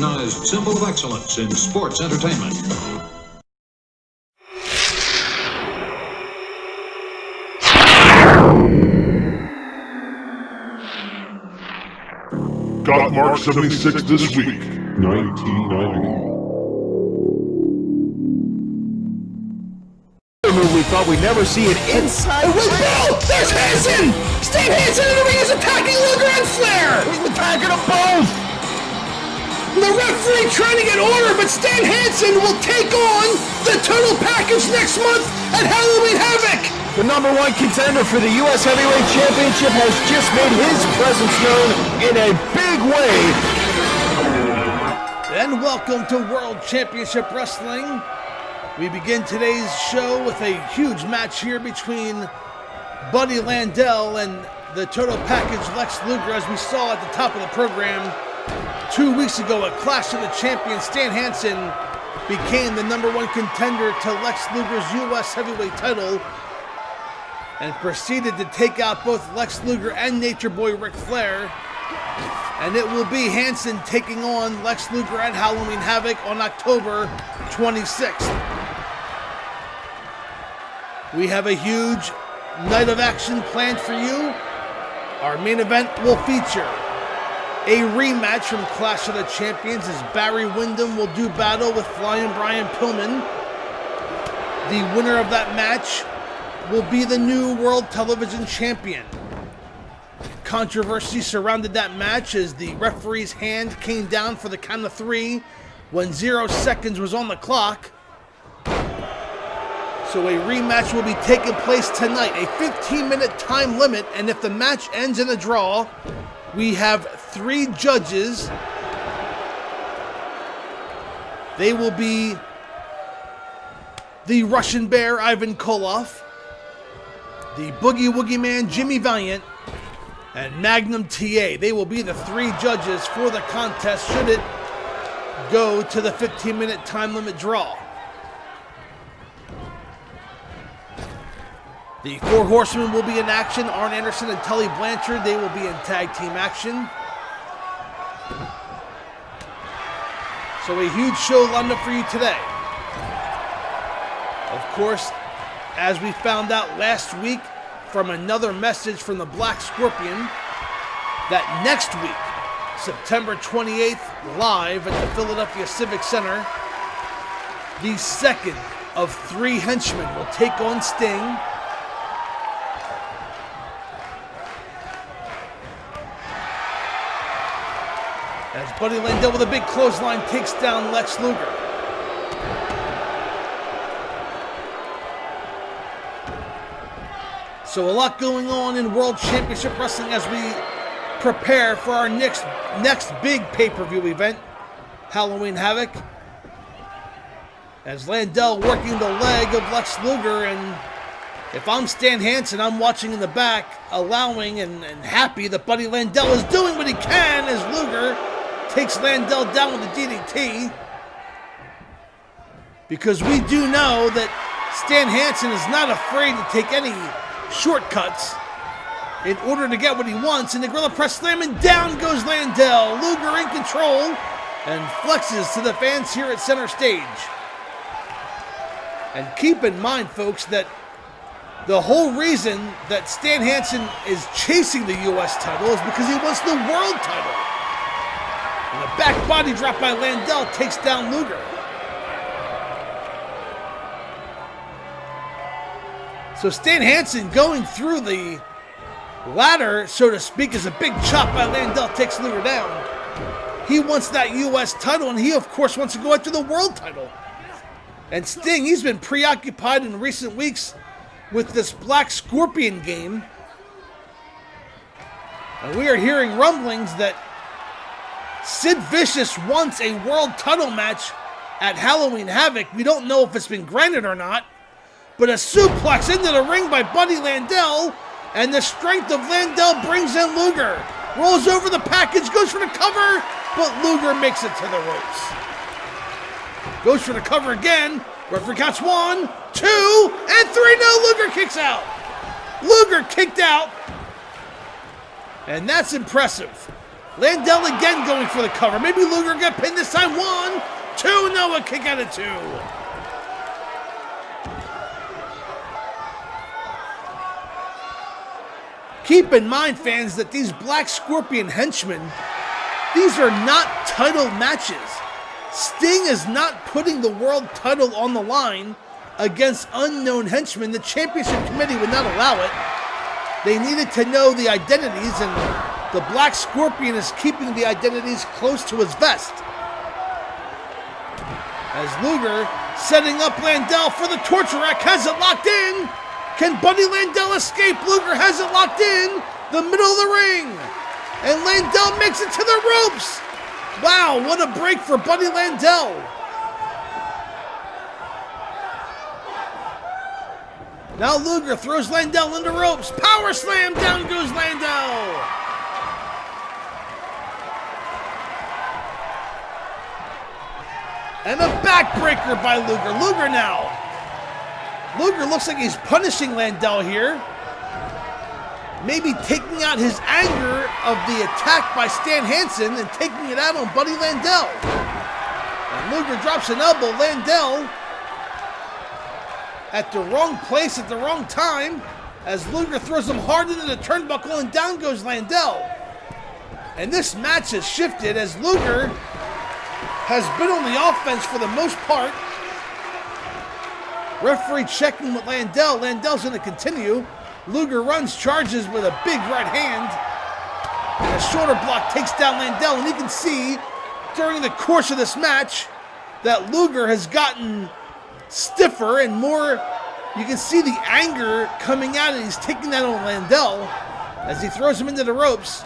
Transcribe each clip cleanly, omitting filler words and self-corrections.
recognized symbol of excellence in sports entertainment. Gotmark76 this week, 1990. We thought we'd never see it inside. Bill! There's Hansen! Steve Hansen in the ring is attacking Luger and Flair! He's attacking them both! The referee trying to get order, but Stan Hansen will take on the total package next month at Halloween Havoc! The #1 contender for the U.S. Heavyweight Championship has just made his presence known in a big way. And welcome to World Championship Wrestling. We begin today's show with a huge match here between Buddy Landel and the total package Lex Luger, as we saw at the top of the program 2 weeks ago at Clash of the Champions. Stan Hansen became the #1 contender to Lex Luger's U.S. heavyweight title and proceeded to take out both Lex Luger and Nature Boy Ric Flair. And it will be Hansen taking on Lex Luger at Halloween Havoc on October 26th. We have a huge night of action planned for you. Our main event will feature a rematch from Clash of the Champions as Barry Windham will do battle with Flyin Brian Pillman. The winner of that match will be the new World Television Champion. Controversy surrounded that match as the referee's hand came down for the count of 3 when 0 seconds was on the clock. So a rematch will be taking place tonight, a 15-minute time limit, and if the match ends in a draw, we have 3 judges. They will be the Russian Bear, Ivan Koloff, the Boogie Woogie Man, Jimmy Valiant, and Magnum TA. They will be the 3 judges for the contest should it go to the 15-minute time limit draw. The 4 Horsemen will be in action. Arn Anderson and Tully Blanchard, they will be in tag team action. So a huge show lined up for you today. Of course, as we found out last week from another message from the Black Scorpion, that next week, September 28th, live at the Philadelphia Civic Center, the second of 3 henchmen will take on Sting. As Buddy Landel with a big clothesline takes down Lex Luger. So a lot going on in World Championship Wrestling as we prepare for our next big pay-per-view event, Halloween Havoc. As Landel working the leg of Lex Luger, and if I'm Stan Hansen, I'm watching in the back, allowing and happy that Buddy Landel is doing what he can as Luger takes Landel down with the DDT. Because we do know that Stan Hansen is not afraid to take any shortcuts in order to get what he wants. And the Gorilla Press Slam, and down goes Landel. Luger in control and flexes to the fans here at center stage. And keep in mind, folks, that the whole reason that Stan Hansen is chasing the U.S. title is because he wants the world title. And a back body drop by Landel takes down Luger. So Stan Hansen going through the ladder, so to speak, is a big chop by Landel, takes Luger down. He wants that U.S. title, and he, of course, wants to go after the world title. And Sting, he's been preoccupied in recent weeks with this Black Scorpion game. And we are hearing rumblings that Sid Vicious wants a world title match at Halloween Havoc. We don't know if it's been granted or not. But a suplex into the ring by Buddy Landel, and the strength of Landel brings in Luger. Rolls over the package, goes for the cover, but Luger makes it to the ropes. Goes for the cover again. Referee counts 1, 2, and 3. No, Luger kicks out. Luger kicked out. And that's impressive. Landel again going for the cover. Maybe Luger get pinned this time. 1, 2, no, a kick out of 2. Keep in mind, fans, that these Black Scorpion henchmen, these are not title matches. Sting is not putting the world title on the line against unknown henchmen. The championship committee would not allow it. They needed to know the identities, and the Black Scorpion is keeping the identities close to his vest. As Luger setting up Landel for the torture rack, has it locked in. Can Buddy Landel escape? Luger has it locked in the middle of the ring. And Landel makes it to the ropes. Wow, what a break for Buddy Landel. Now Luger throws Landel into ropes. Power slam, down goes Landel. And a backbreaker by Luger. Luger now. Luger looks like he's punishing Landel here. Maybe taking out his anger of the attack by Stan Hansen and taking it out on Buddy Landel. And Luger drops an elbow. Landel at the wrong place at the wrong time as Luger throws him hard into the turnbuckle, and down goes Landel. And this match has shifted as Luger has been on the offense for the most part. Referee checking with Landel. Landel's going to continue. Luger runs, charges with a big right hand. And a shoulder block takes down Landel. And you can see during the course of this match that Luger has gotten stiffer and more. You can see the anger coming out, and he's taking that on Landel as he throws him into the ropes.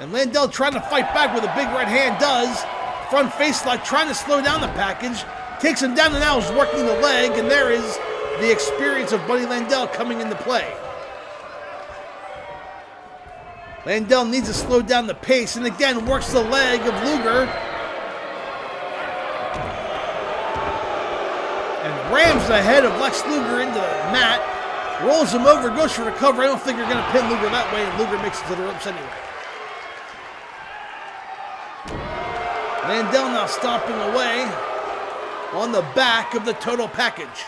And Landel trying to fight back with a big right hand does. Front face lock, trying to slow down the package. Takes him down, and now is working the leg, and there is the experience of Buddy Landel coming into play. Landel needs to slow down the pace, and again works the leg of Luger. And rams the head of Lex Luger into the mat. Rolls him over, goes for the cover. I don't think you're going to pin Luger that way, and Luger makes it to the ropes anyway. Landel now stomping away on the back of the total package.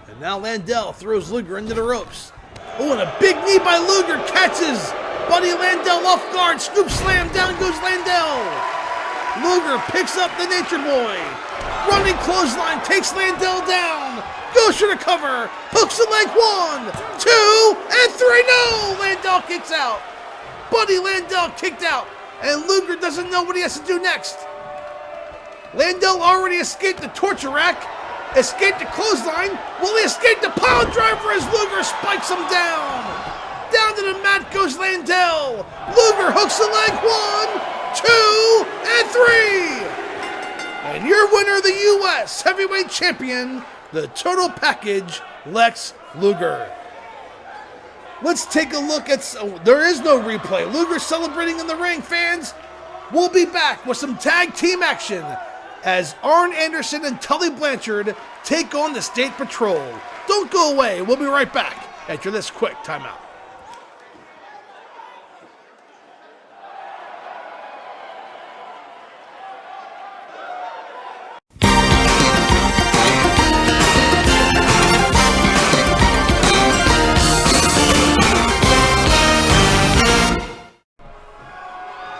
And now Landel throws Luger into the ropes. Oh, and a big knee by Luger catches Buddy Landel off guard. Scoop slam, down goes Landel. Luger picks up the Nature Boy. Running clothesline, takes Landel down. Goes for the cover. Hooks the leg. 1, 2, and 3. No! Landel kicks out. Buddy Landel kicked out. And Luger doesn't know what he has to do next. Landel already escaped the torture rack, escaped the clothesline. Will he escape the pile driver as Luger spikes him down? Down to the mat goes Landel. Luger hooks the leg. 1, 2, and 3. And your winner, the U.S. Heavyweight Champion, the Total Package, Lex Luger. Let's take a look at... there is no replay. Luger celebrating in the ring, fans. We'll be back with some tag team action as Arn Anderson and Tully Blanchard take on the State Patrol. Don't go away. We'll be right back after this quick timeout.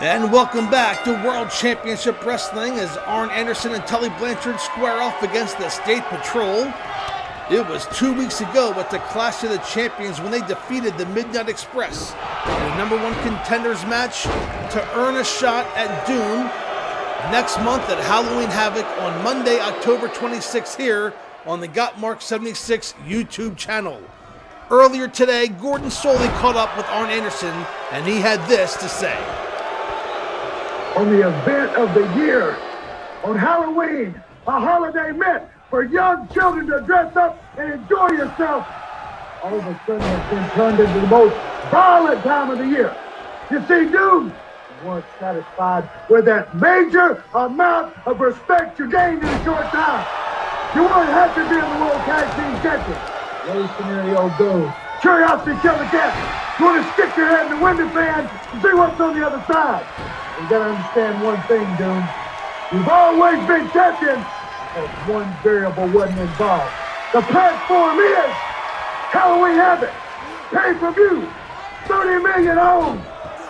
And welcome back to World Championship Wrestling as Arn Anderson and Tully Blanchard square off against the State Patrol. It was 2 weeks ago at the Clash of the Champions when they defeated the Midnight Express in a #1 contenders match to earn a shot at Doom next month at Halloween Havoc on Monday, October 26th here on the Gotmark76 YouTube channel. Earlier today, Gordon Soley caught up with Arn Anderson, and he had this to say. On the event of the year, on Halloween, a holiday meant for young children to dress up and enjoy yourself, all of a sudden has been turned into the most violent time of the year. You see, dudes weren't satisfied with that major amount of respect you gained in a short time. You weren't happy being the World Tag Team Champions. The old scenario goes. Curiosity killed the cat. You want to stick your head in the window fan and see what's on the other side. You gotta understand one thing, Doom. You've always been champion, but one variable wasn't involved. The platform is Halloween Havoc. Pay-per-view. 30 million owned.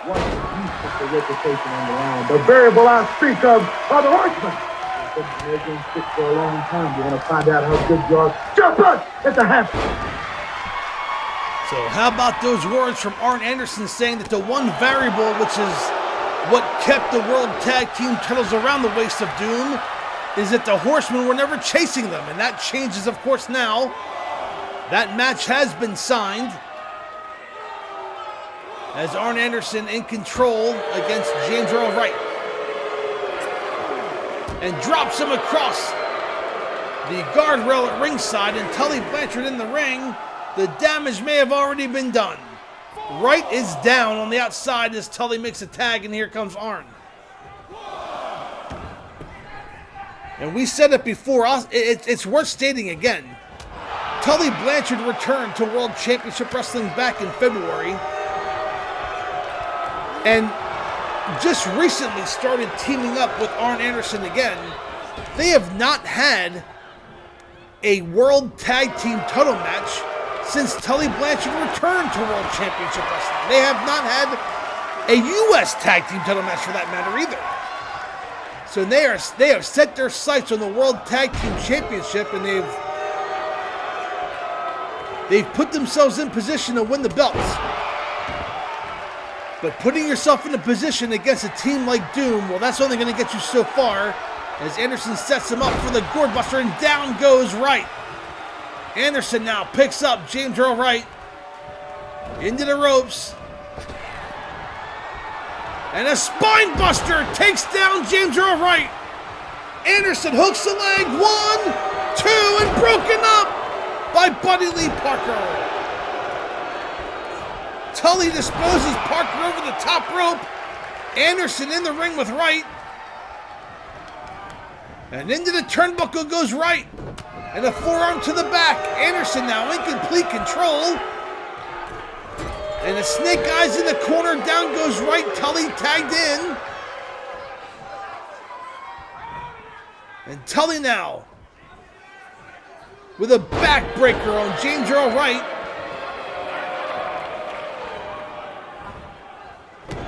What you put the reputation on the line. The variable I speak of are the Horsemen. They've been sick for a long time. You want to find out how good you are? Jump us at the half. So how about those words from Arn Anderson saying that the one variable, which is what kept the World Tag Team titles around the waist of Doom, is that the Horsemen were never chasing them, and that changes, of course, now. That match has been signed as Arn Anderson in control against James Earl Wright, and drops him across the guardrail at ringside, and Tully Blanchard in the ring. The damage may have already been done. Wright is down on the outside as Tully makes a tag, and here comes Arn. And we said it before, it's worth stating again. Tully Blanchard returned to World Championship Wrestling back in February, and just recently started teaming up with Arn Anderson again. They have not had a World Tag Team title match since Tully Blanchard returned to World Championship Wrestling. They have not had a U.S. Tag Team title match for that matter either. So they have set their sights on the World Tag Team Championship, and they've put themselves in position to win the belts. But putting yourself in a position against a team like Doom, well, that's only going to get you so far, as Anderson sets him up for the gourd buster, and down goes Wright. Anderson now picks up James Earl Wright into the ropes, and a spine buster takes down James Earl Wright. Anderson hooks the leg, 1, 2, and broken up by Buddy Lee Parker. Tully disposes Parker over the top rope. Anderson in the ring with Wright, and into the turnbuckle goes Wright, and a forearm to the back. Anderson now in complete control, and the snake eyes in the corner. Down goes Wright. Tully tagged in, and Tully now with a backbreaker on James Earl Wright.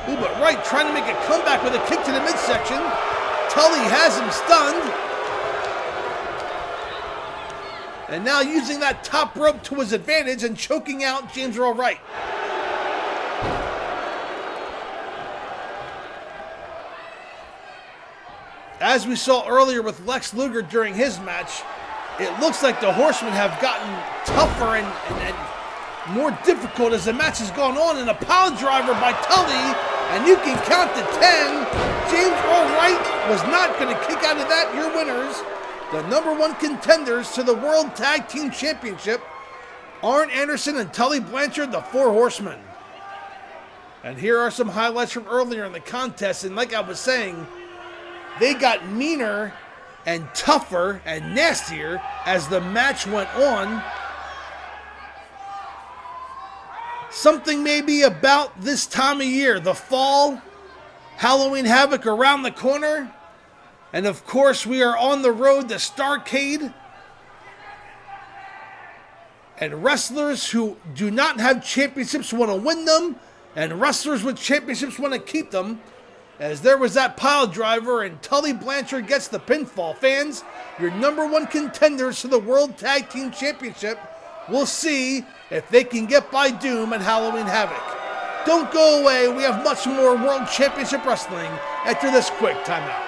Ooh, but Wright trying to make a comeback with a kick to the midsection. Tully has him stunned, and now using that top rope to his advantage and choking out James Earl Wright. As we saw earlier with Lex Luger during his match, it looks like the Horsemen have gotten tougher and more difficult as the match has gone on. And a pile driver by Tully, and you can count to 10. James Earl Wright was not going to kick out of that. Your winners, the #1 contenders to the World Tag Team Championship, Arn Anderson and Tully Blanchard, the 4 Horsemen. And here are some highlights from earlier in the contest. And like I was saying, they got meaner and tougher and nastier as the match went on. Something maybe about this time of year, the fall, Halloween Havoc around the corner, and of course we are on the road to Starrcade. And wrestlers who do not have championships want to win them, and wrestlers with championships want to keep them. As there was that pile driver, and Tully Blanchard gets the pinfall. Fans, your #1 contenders to the World Tag Team Championship. We'll see if they can get by Doom at Halloween Havoc. Don't go away. We have much more World Championship Wrestling after this quick timeout.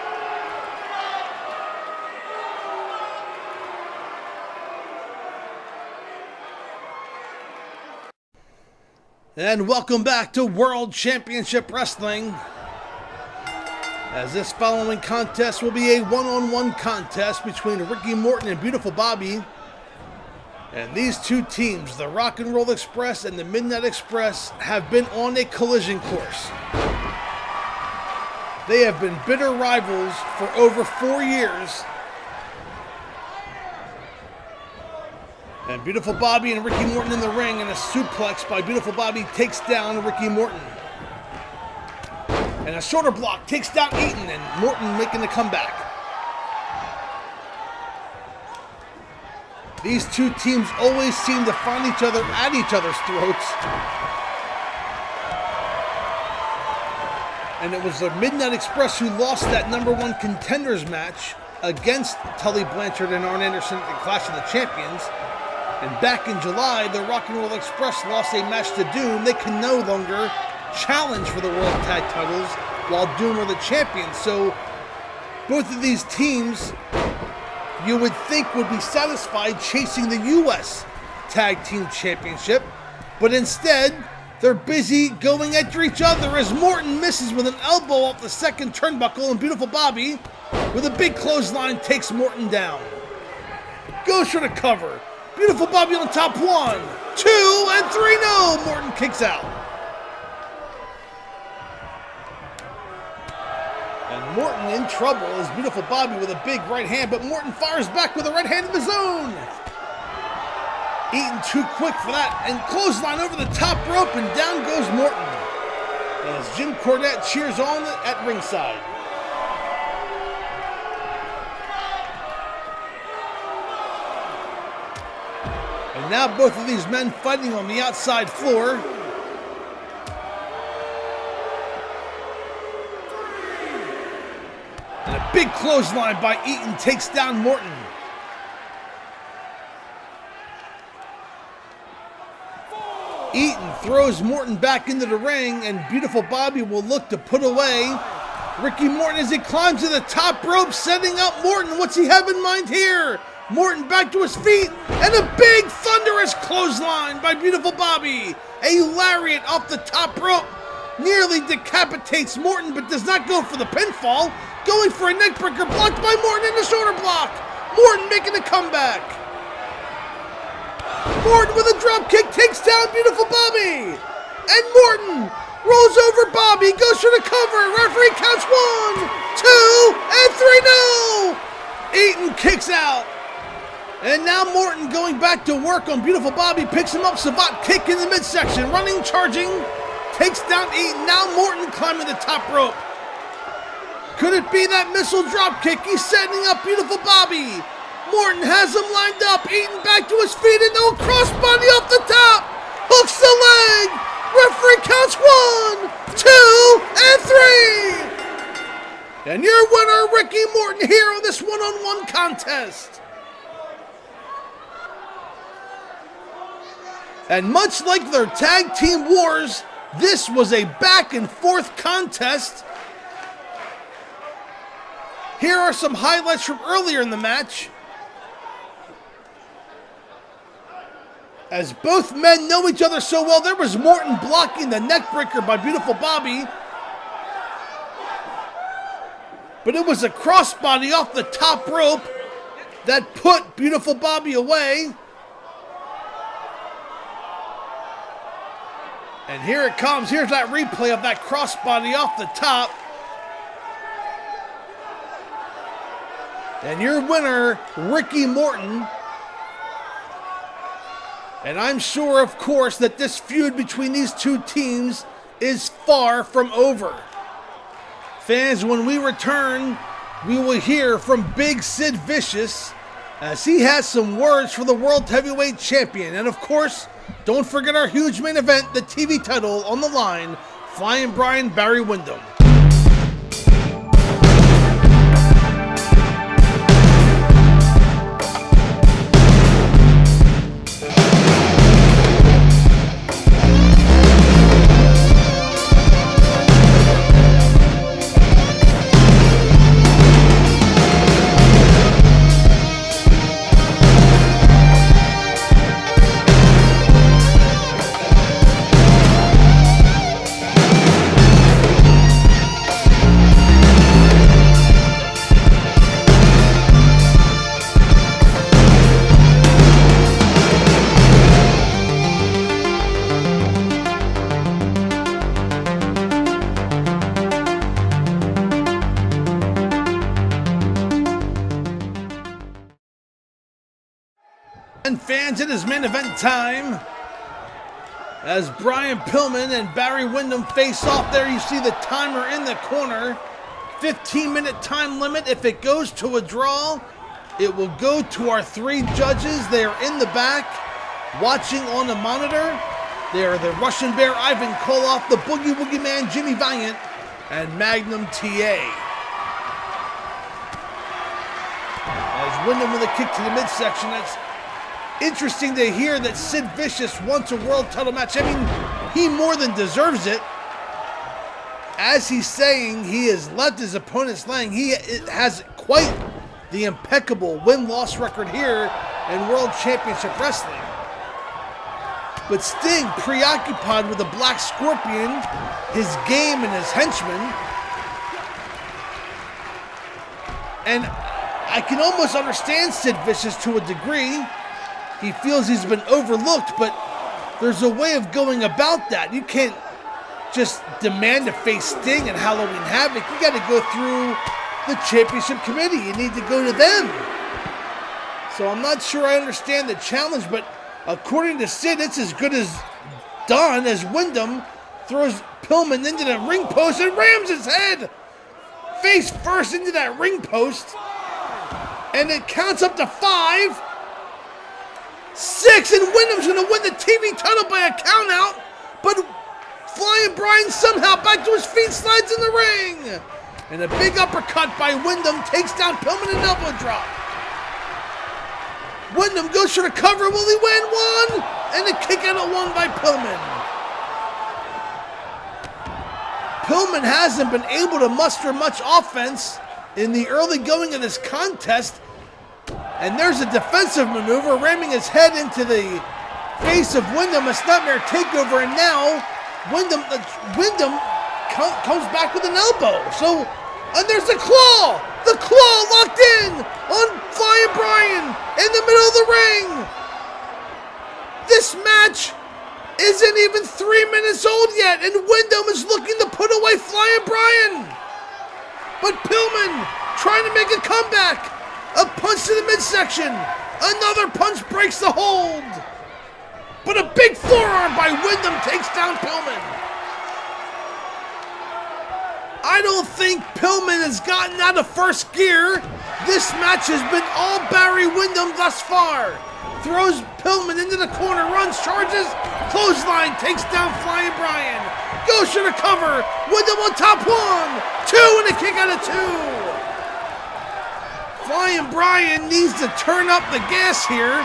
And welcome back to World Championship Wrestling, as this following contest will be a one-on-one contest between Ricky Morton and Beautiful Bobby. And these two teams, the Rock and Roll Express and the Midnight Express, have been on a collision course. They have been bitter rivals for over 4 years. And Beautiful Bobby and Ricky Morton in the ring, and a suplex by Beautiful Bobby takes down Ricky Morton. And a shoulder block takes down Eaton, and Morton making the comeback. These two teams always seem to find each other at each other's throats. And it was the Midnight Express who lost that #1 contenders match against Tully Blanchard and Arn Anderson at the Clash of the Champions. And back in July, the Rock and Roll Express lost a match to Doom. They can no longer challenge for the World Tag Titles while Doom are the champions. So both of these teams, you would think, would be satisfied chasing the U.S. Tag Team Championship, but instead, they're busy going after each other as Morton misses with an elbow off the second turnbuckle, and Beautiful Bobby, with a big clothesline, takes Morton down. Goes for the cover. Beautiful Bobby on top, 1, 2, and 3, no! Morton kicks out. And Morton in trouble as Beautiful Bobby with a big right hand, but Morton fires back with a right hand of his own. Eaton too quick for that, and clothesline over the top rope, and down goes Morton. As Jim Cornette cheers on at ringside. And now both of these men fighting on the outside floor. And a big clothesline by Eaton takes down Morton. Eaton throws Morton back into the ring, and Beautiful Bobby will look to put away Ricky Morton as he climbs to the top rope, setting up Morton. What's he have in mind here? Morton back to his feet, and a big thunderous clothesline by Beautiful Bobby. A lariat off the top rope nearly decapitates Morton, but does not go for the pinfall. Going for a neckbreaker, blocked by Morton in the shoulder block. Morton making a comeback. Morton with a drop kick takes down Beautiful Bobby. And Morton rolls over Bobby, goes for the cover. Referee counts 1, 2, and 3, no! Eaton kicks out. And now Morton going back to work on Beautiful Bobby, picks him up, savate kick in the midsection, running, charging, takes down Eaton. Now Morton climbing the top rope. Could it be that missile drop kick? He's setting up Beautiful Bobby. Morton has him lined up, Eaton back to his feet, and no crossbody off the top. Hooks the leg. Referee counts 1, 2, and 3. And your winner, Ricky Morton, here on this one-on-one contest. And much like their tag team wars, this was a back and forth contest. Here are some highlights from earlier in the match. As both men know each other so well, there was Morton blocking the neckbreaker by Beautiful Bobby. But it was a crossbody off the top rope that put Beautiful Bobby away. And here it comes. Here's that replay of that crossbody off the top. And your winner, Ricky Morton. And I'm sure, of course, that this feud between these two teams is far from over. Fans, when we return, we will hear from Big Sid Vicious as he has some words for the World Heavyweight Champion. And of course, don't forget our huge main event, the TV title on the line, Flyin Brian, Barry Windham. again, fans, it is main event time. As Brian Pillman and Barry Windham face off there, you see the timer in the corner. 15-minute time limit. If it goes to a draw, it will go to our 3 judges. They are in the back, watching on the monitor. They are the Russian Bear Ivan Koloff, the Boogie Woogie Man Jimmy Valiant, and Magnum TA. As Windham with a kick to the midsection, that's interesting to hear that Sid Vicious wants a world title match. I mean, he more than deserves it. As he's saying, he has left his opponents laying. He has quite the impeccable win-loss record here in World Championship Wrestling. But Sting, preoccupied with the Black Scorpion, his game and his henchmen. And I can almost understand Sid Vicious to a degree. He feels he's been overlooked, but there's a way of going about that. You can't just demand to face Sting and Halloween Havoc. You got to go through the championship committee. You need to go to them. So I'm not sure I understand the challenge, but according to Sid, it's as good as done as Windham throws Pillman into the ring post and rams his head face first into that ring post. And it counts up to 5, 6, and Windham's going to win the TV title by a count out. But Flyin Brian somehow back to his feet, slides in the ring. And a big uppercut by Windham takes down Pillman and elbow drop. Windham goes for the cover. Will he win? 1, and a kick out at 1 by Pillman. Pillman hasn't been able to muster much offense in the early going of this contest. And there's a defensive maneuver, ramming his head into the face of Windham, a Nightmare takeover, and now Windham comes back with an elbow. So, and there's the claw! The claw locked in on Flyin Brian in the middle of the ring. This match isn't even 3 minutes old yet, and Windham is looking to put away Flyin Brian. But Pillman trying to make a comeback. A punch to the midsection. Another punch breaks the hold. But a big forearm by Windham takes down Pillman. I don't think Pillman has gotten out of first gear. This match has been all Barry Windham thus far. Throws Pillman into the corner, runs, charges, clothesline, takes down Flyin Brian. Goes for the cover. Windham on top. 1, 2, and a kick out of 2. Flyin Brian needs to turn up the gas here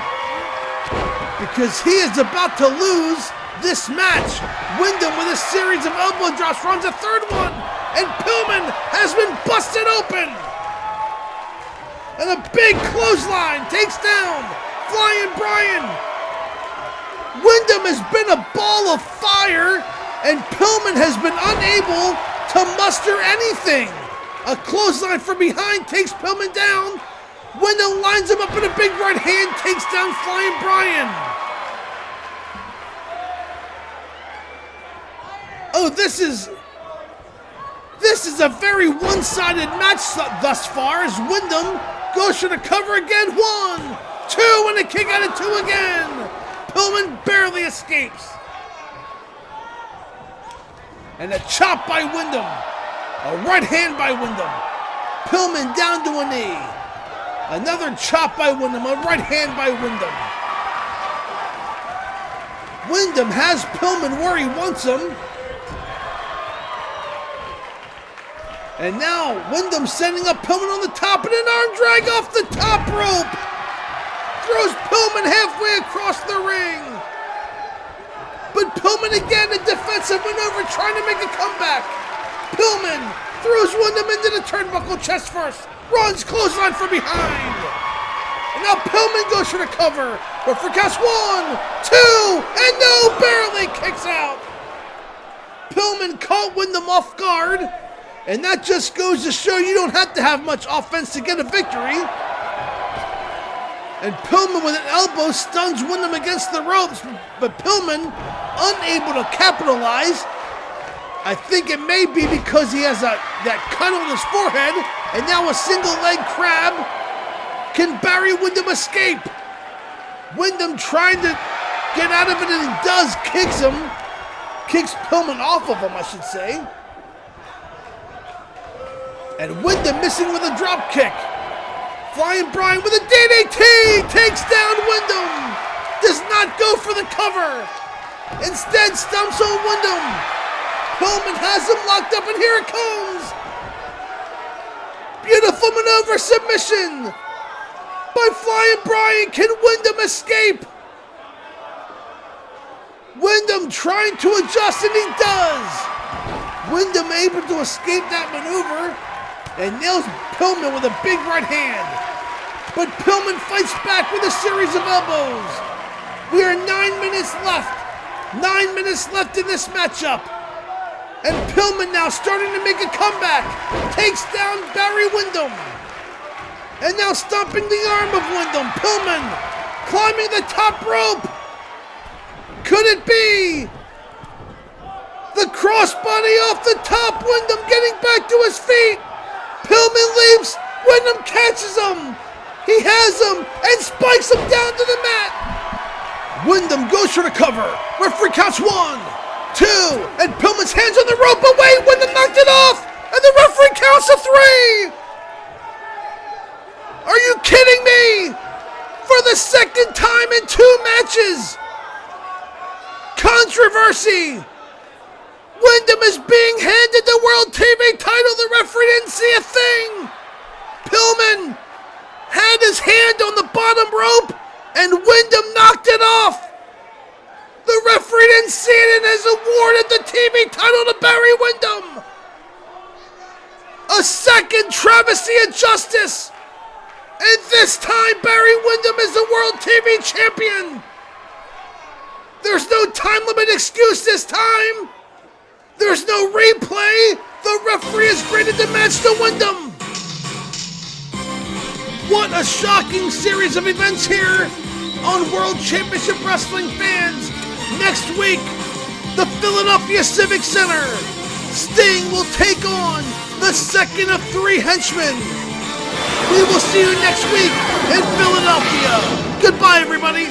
because he is about to lose this match. Windham with a series of elbow drops runs a 3rd one, and Pillman has been busted open. And a big clothesline takes down Flyin Brian. Windham has been a ball of fire, and Pillman has been unable to muster anything. A clothesline from behind takes Pillman down. Windham lines him up in a big right hand, takes down Flyin Brian. Oh, this is a very one-sided match thus far as Windham goes for the cover again. 1, 2, and a kick out of 2 again. Pillman barely escapes. And a chop by Windham. A right hand by Windham. Pillman down to a knee. Another chop by Windham. A right hand by Windham. Windham has Pillman where he wants him. And now Windham sending up Pillman on the top and an arm drag off the top rope. Throws Pillman halfway across the ring. But Pillman again, a defensive maneuver trying to make a comeback. Pillman throws Windham into the turnbuckle chest first. Runs clothesline from behind. And now Pillman goes for the cover. But for counts 1, 2, and no, barely kicks out. Pillman caught Windham off guard. And that just goes to show you don't have to have much offense to get a victory. And Pillman with an elbow stuns Windham against the ropes. But Pillman unable to capitalize. I think it may be because he has that cut on his forehead. And now a single leg crab. Can Barry Windham escape? Windham trying to get out of it, and he does. Kicks him. Kicks Pillman off of him, I should say. And Windham missing with a drop kick. Flyin Brian with a DDT. Takes down Windham. Does not go for the cover. Instead stumps on Windham. Pillman has him locked up, and here it comes. Beautiful maneuver submission by Flyin Brian. Can Windham escape? Windham trying to adjust, and he does. Windham able to escape that maneuver and nails Pillman with a big right hand. But Pillman fights back with a series of elbows. We are 9 minutes left. 9 minutes left in this matchup. And Pillman now starting to make a comeback. Takes down Barry Windham. And now stomping the arm of Windham. Pillman climbing the top rope. Could it be? The crossbody off the top. Windham getting back to his feet. Pillman leaps. Windham catches him. He has him and spikes him down to the mat. Windham goes for the cover. Referee counts 1, 2, and Pillman's hands on the rope. But wait, Windham knocked it off, and the referee counts to 3. Are you kidding me? For the second time in 2 matches. Controversy. Windham is being handed the World TV title. The referee didn't see a thing. Pillman had his hand on the bottom rope, and Windham knocked it off. The referee didn't see it and has awarded the TV title to Barry Windham. A second travesty of justice. And this time, Barry Windham is the World TV champion. There's no time limit excuse this time. There's no replay. The referee has graded the match to Windham. What a shocking series of events here on World Championship Wrestling, fans. Next week, the Philadelphia Civic Center. Sting will take on the second of 3 henchmen. We will see you next week in Philadelphia. Goodbye, everybody.